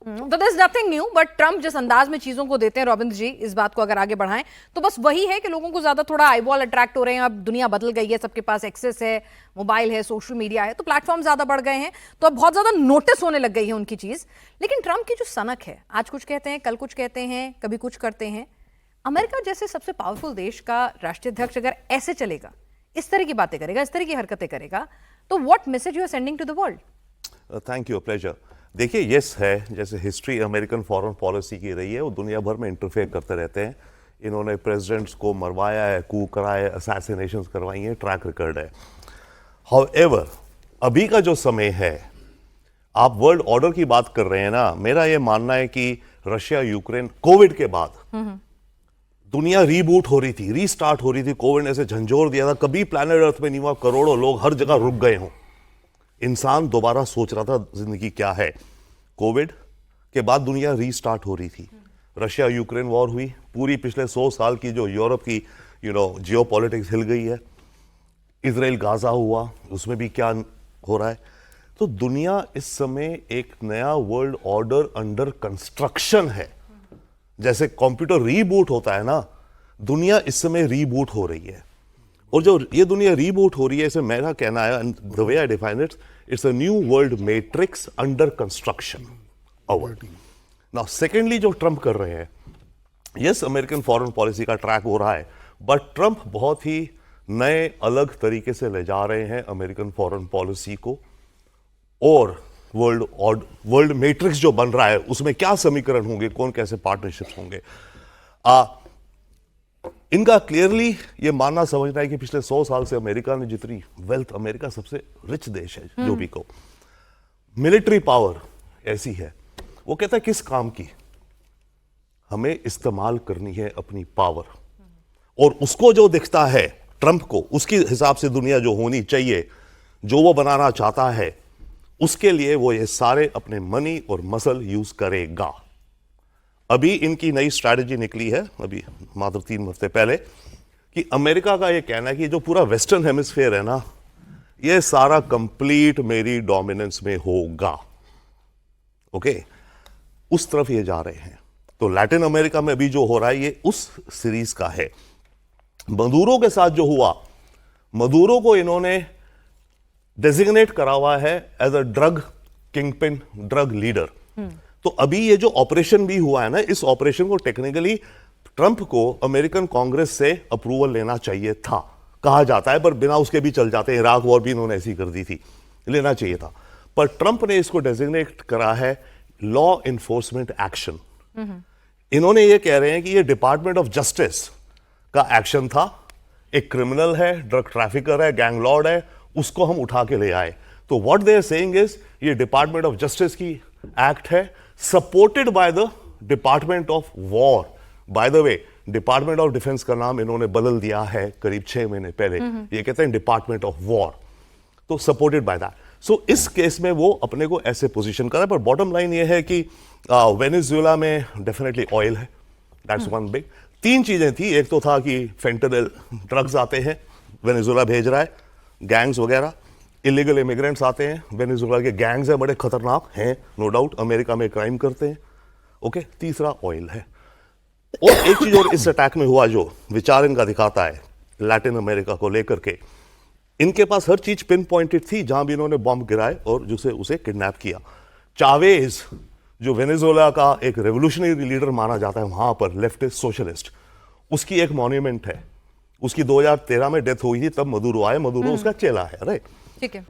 तो this nothing new, but Trump जिस अंदाज में चीजों को देते हैं रविंद्र जी, इस बात को अगर आगे बढ़ाएं तो बस वही है कि लोगों को ज्यादा थोड़ा आईबॉल अट्रैक्ट हो रहे हैं। अब दुनिया बदल गई है, सबके पास एक्सेस है, मोबाइल है, सोशल मीडिया है, तो प्लेटफॉर्म ज्यादा बढ़ गए हैं, तो अब बहुत ज्यादा नोटिस होने लग गई है उनकी चीज। लेकिन ट्रंप की जो सनक है, आज कुछ कहते हैं, कल कुछ कहते हैं, कभी कुछ करते हैं। अमेरिका जैसे सबसे पावरफुल देश का राष्ट्रीय अध्यक्ष अगर ऐसे चलेगा, इस तरह की बातें करेगा, इस तरह की हरकतें करेगा, तो what message you are sending to the world? Thank you, pleasure. देखिए, यस है, जैसे हिस्ट्री अमेरिकन फॉरेन पॉलिसी की रही है, वो दुनिया भर में इंटरफेयर करते रहते हैं। इन्होंने प्रेसिडेंट्स को मरवाया है, कू कराया, असैसिनेशंस करवाई हैं, ट्रैक रिकॉर्ड है। हाउएवर, अभी का जो समय है, आप वर्ल्ड ऑर्डर की बात कर रहे हैं ना, मेरा ये मानना है कि रशिया यूक्रेन कोविड के बाद दुनिया रीबूट हो रही थी, रीस्टार्ट हो रही थी। कोविड ने ऐसे झंझोर दिया था, कभी प्लैनेट अर्थ में नहीं हुआ, करोड़ों लोग हर जगह रुक गए हों। इंसान दोबारा सोच रहा था जिंदगी क्या है। कोविड के बाद दुनिया रीस्टार्ट हो रही थी। रशिया यूक्रेन वॉर हुई, पूरी पिछले 100 साल की जो यूरोप की जियोपॉलिटिक्स हिल गई है। इजराइल गाजा हुआ, उसमें भी क्या हो रहा है। तो दुनिया इस समय एक नया वर्ल्ड ऑर्डर अंडर कंस्ट्रक्शन है। जैसे कंप्यूटर रीबूट होता है ना, दुनिया इस समय रीबूट हो रही है। और जो ये दुनिया रीबूट हो रही है, इसे मेरा कहना है, the way I define it's a new world matrix under construction our now. Secondly, जो ट्रंप कर रहे हैं, यस, अमेरिकन फॉरेन पॉलिसी का ट्रैक हो रहा है, बट ट्रंप बहुत ही नए अलग तरीके से ले जा रहे हैं अमेरिकन फॉरेन पॉलिसी को। और वर्ल्ड मैट्रिक्स जो बन रहा है, उसमें क्या समीकरण होंगे, कौन कैसे पार्टनरशिप्स होंगे। इनका क्लियरली ये मानना समझना है कि पिछले 100 साल से अमेरिका ने जितनी वेल्थ, अमेरिका सबसे रिच देश है जो भी को, मिलिट्री पावर ऐसी है, वो कहता है किस काम की, हमें इस्तेमाल करनी है अपनी पावर। और उसको जो दिखता है ट्रंप को, उसके हिसाब से दुनिया जो होनी चाहिए, जो वो बनाना चाहता है, उसके लिए वो ये सारे अपने मनी और मसल यूज करेगा। अभी इनकी नई स्ट्रैटेजी निकली है, अभी मात्र 3 हफ्ते पहले, कि अमेरिका का ये कहना है कि जो पूरा वेस्टर्न हेमिस्फीयर है ना, ये सारा कंप्लीट मेरी डोमिनेंस में होगा। ओके, उस तरफ ये जा रहे हैं। तो लैटिन अमेरिका में अभी जो हो रहा है, ये उस सीरीज का है। मदुरो के साथ जो हुआ, मदुरो को इन्होंने डेजिग्नेट करा हुआ है as a drug kingpin, drug leader. तो अभी ये जो ऑपरेशन भी हुआ है ना, इस ऑपरेशन को टेक्निकली ट्रंप को अमेरिकन कांग्रेस से अप्रूवल लेना चाहिए था, कहा जाता है, पर बिना उसके भी चल जाते हैं। इराक वॉर भी इन्होंने ऐसी कर दी थी, लेना चाहिए था। पर ट्रंप ने इसको डेजिग्नेट करा है लॉ इन्फोर्समेंट एक्शन। इन्होंने ये कह रहे हैं कि ये डिपार्टमेंट ऑफ जस्टिस का एक्शन था। एक क्रिमिनल है, ड्रग ट्रैफिकर है, गैंग लॉर्ड है, उसको हम उठा के ले आए। तो what they are saying is, ये डिपार्टमेंट ऑफ जस्टिस की एक्ट है, supported by the Department of War. By the way, Department of Defence का नाम इन्होंने बदल दिया है करीब 6 महीने पहले। ये कहते हैं डिपार्टमेंट ऑफ वॉर, तो सपोर्टेड बाय दैट। सो इस केस में वो अपने को ऐसे पोजीशन कर रहा है। पर बॉटम लाइन ये है कि वेनेजुएला में डेफिनेटली ऑयल है, दैट्स वन बिग। 3 चीजें थी, एक तो था कि फेंटेनिल ड्रग्स आते हैं, वेनेजुएला भेज रहा है, गैंग्स वगैरह, इलीगल इमिग्रेंट्स आते हैं, वेनेजुएला के गैंग्स हैं, बड़े खतरनाक हैं, नो डाउट, अमेरिका में क्राइम करते हैं। ओके, तीसरा ऑयल है। और एक चीज और इस अटैक में हुआ जो विचार इनका दिखाता है लैटिन अमेरिका को लेकर के, इनके पास हर चीज पिन पॉइंटेड थी जहां भी इन्होंने बॉम्ब गिराए और उसे किडनैप किया। चावेज, जो वेनेजुएला का एक रेवोल्यूशनरी लीडर माना जाता है वहां पर, लेफ्टिस्ट सोशलिस्ट, उसकी एक मॉन्यूमेंट है। उसकी 2013 में डेथ हुई थी, तब मदुरो आए, मदुरो उसका चेला है, राइट? ठीक है।